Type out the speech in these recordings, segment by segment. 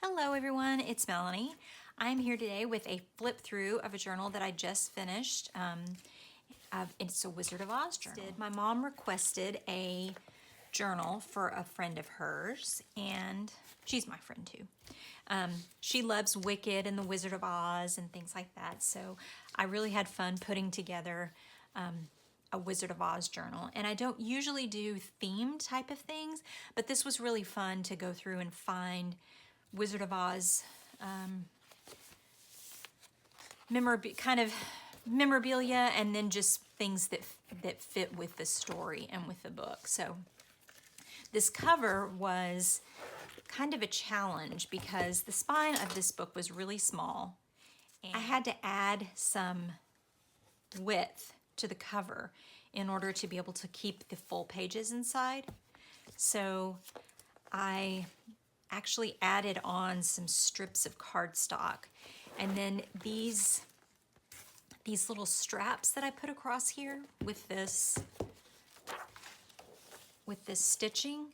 Hello everyone, it's Melanie. I'm here today with a flip through of a journal that I just finished. It's a Wizard of Oz journal. My mom requested a journal for a friend of hers, and she's my friend too. She loves Wicked and the Wizard of Oz and things like that, so I really had fun putting together a Wizard of Oz journal. And I don't usually do themed type of things, but this was really fun to go through and find Wizard of Oz memorabilia, and then just things that fit with the story and with the book. So this cover was kind of a challenge because the spine of this book was really small. And I had to add some width to the cover in order to be able to keep the full pages inside. So I actually added on some strips of cardstock, and then these little straps that I put across here with this stitching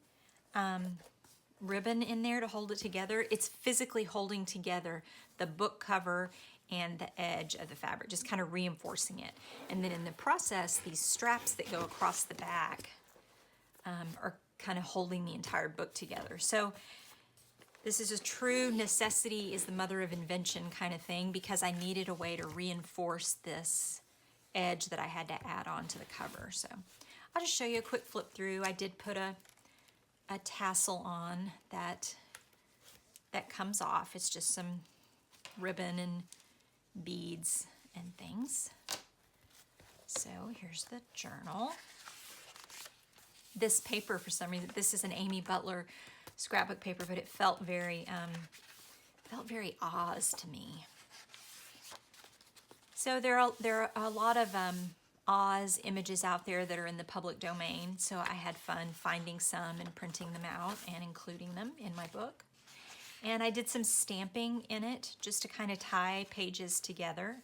ribbon in there to hold it together. It's physically holding together the book cover and the edge of the fabric, just kind of reinforcing it. And then in the process, these straps that go across the back are kind of holding the entire book together. So this is a true necessity is the mother of invention kind of thing, because I needed a way to reinforce this edge that I had to add on to the cover. So I'll just show you a quick flip through. I did put a tassel on that comes off. It's just some ribbon and beads and things. So here's the journal. This paper, for some reason, this is an Amy Butler scrapbook paper, but it felt very Oz to me. So there are a lot of Oz images out there that are in the public domain, so I had fun finding some and printing them out and including them in my book. And I did some stamping in it just to kind of tie pages together.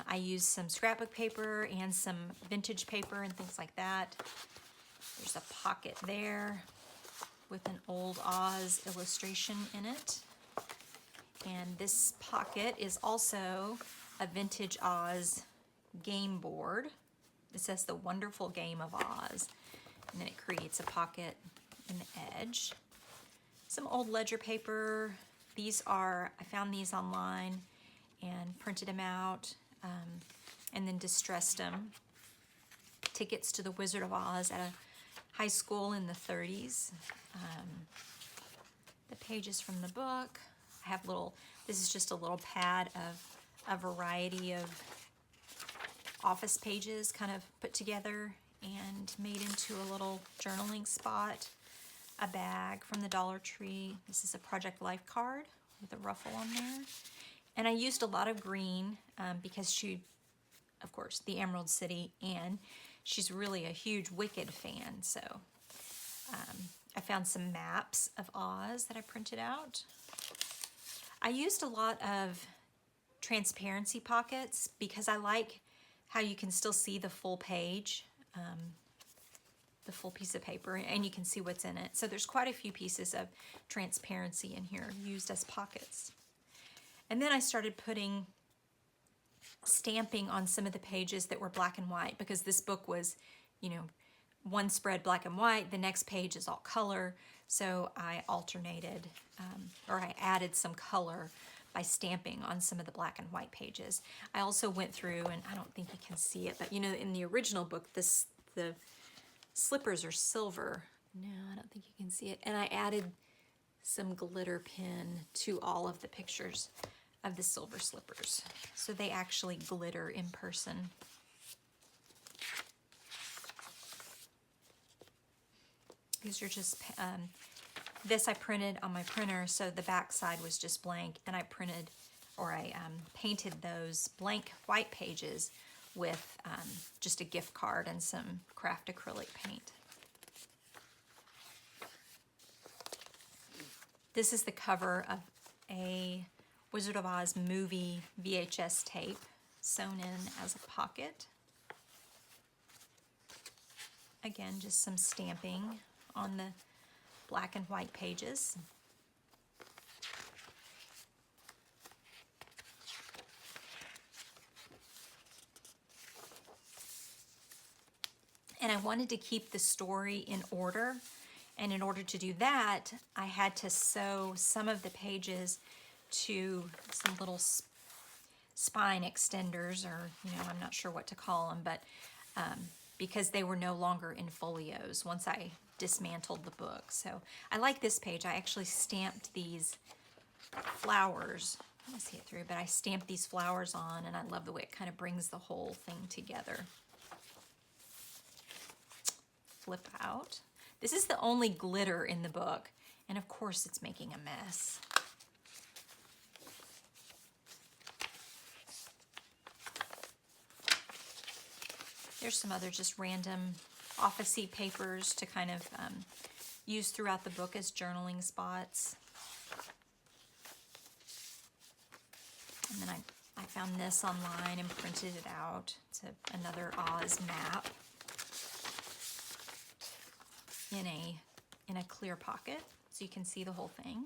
I used some scrapbook paper and some vintage paper and things like that. There's a pocket there with an old Oz illustration in it. And this pocket is also a vintage Oz game board. It says The Wonderful Game of Oz. And then it creates a pocket in the edge. Some old ledger paper. I found these online and printed them out and then distressed them. Tickets to the Wizard of Oz at a high school in the 30s. The pages from the book. I have this is just a little pad of a variety of office pages kind of put together and made into a little journaling spot. A bag from the Dollar Tree. This is a Project Life card with a ruffle on there. And I used a lot of green because she, of course, the Emerald City, and she's really a huge Wicked fan. So I found some maps of Oz that I printed out. I used a lot of transparency pockets because I like how you can still see the full page, the full piece of paper, and you can see what's in it. So there's quite a few pieces of transparency in here used as pockets. And then I started putting stamping on some of the pages that were black and white, because this book was, one spread black and white, the next page is all color. So I alternated, or I added some color by stamping on some of the black and white pages. I also went through, and I don't think you can see it, but in the original book, the slippers are silver. No, I don't think you can see it. And I added some glitter pin to all of the pictures of the silver slippers, so they actually glitter in person. These are just, this I printed on my printer, so the back side was just blank, and I painted those blank white pages with just a gift card and some craft acrylic paint. This is the cover of a Wizard of Oz movie VHS tape sewn in as a pocket. Again, just some stamping on the black and white pages. And I wanted to keep the story in order. And in order to do that, I had to sew some of the pages to some little spine extenders, or, I'm not sure what to call them, but because they were no longer in folios once I dismantled the book. So I like this page. I actually stamped these flowers. I don't see it through, but I stamped these flowers on, and I love the way it kind of brings the whole thing together. Flip out. This is the only glitter in the book, and of course it's making a mess. There's some other just random office-y papers to kind of use throughout the book as journaling spots. And then I found this online and printed it out. It's another Oz map in a clear pocket, so you can see the whole thing.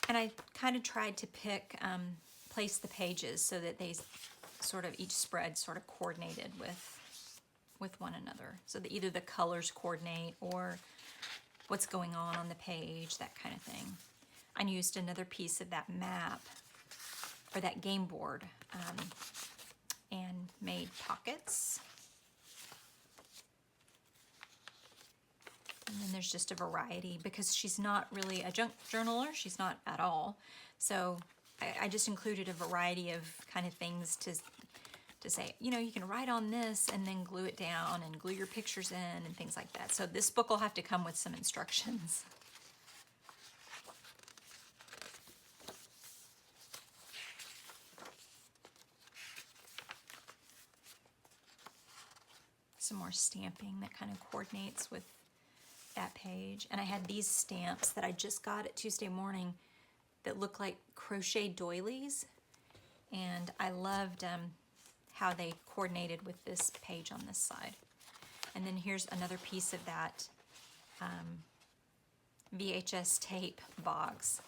And I kind of tried to place the pages so that they sort of, each spread sort of coordinated with one another, so that either the colors coordinate or what's going on the page, that kind of thing. I used another piece of that map, or that game board, and made pockets. And then there's just a variety, because she's not really a junk journaler, she's not at all. So I just included a variety of kind of things to say, you can write on this and then glue it down and glue your pictures in and things like that. So this book will have to come with some instructions. Some more stamping that kind of coordinates with that page. And I had these stamps that I just got at Tuesday morning that look like crochet doilies, and I loved how they coordinated with this page on this side. And then here's another piece of that VHS tape box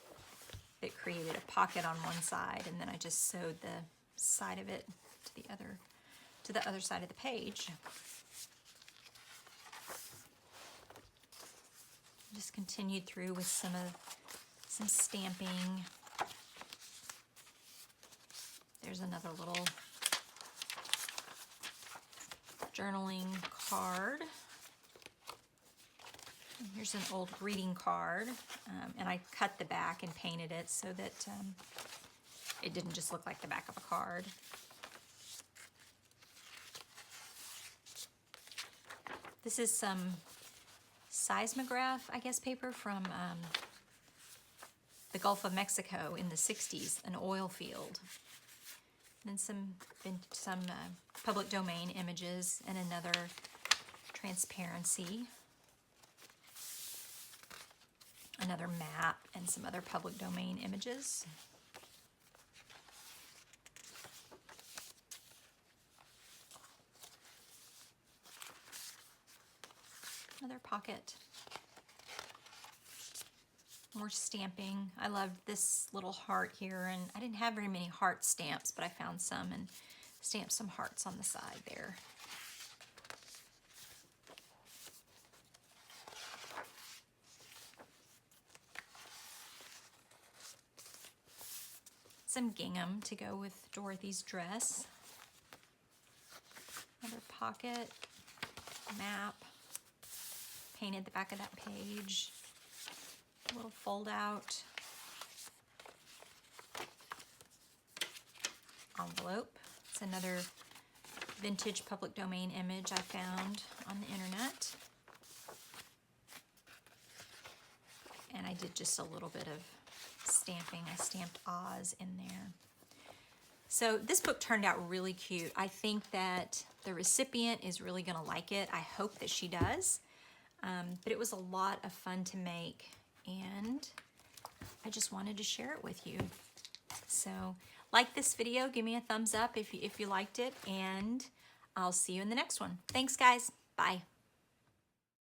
that created a pocket on one side, and then I just sewed the side of it to the other side of the page. Just continued through with some stamping. There's another little journaling card. And here's an old greeting card, and I cut the back and painted it so that it didn't just look like the back of a card. This is some seismograph, I guess, paper from the Gulf of Mexico in the 60s, an oil field. And then some public domain images, and another transparency, another map, and some other public domain images. Another pocket. More stamping. I loved this little heart here, and I didn't have very many heart stamps, but I found some and stamped some hearts on the side there. Some gingham to go with Dorothy's dress. Another pocket, map. Painted the back of that page. A little fold out. Envelope. It's another vintage public domain image I found on the internet. And I did just a little bit of stamping. I stamped Oz in there. So this book turned out really cute. I think that the recipient is really going to like it. I hope that she does. But it was a lot of fun to make, and I just wanted to share it with you. So like this video, give me a thumbs up if you liked it, and I'll see you in the next one. Thanks, guys. Bye.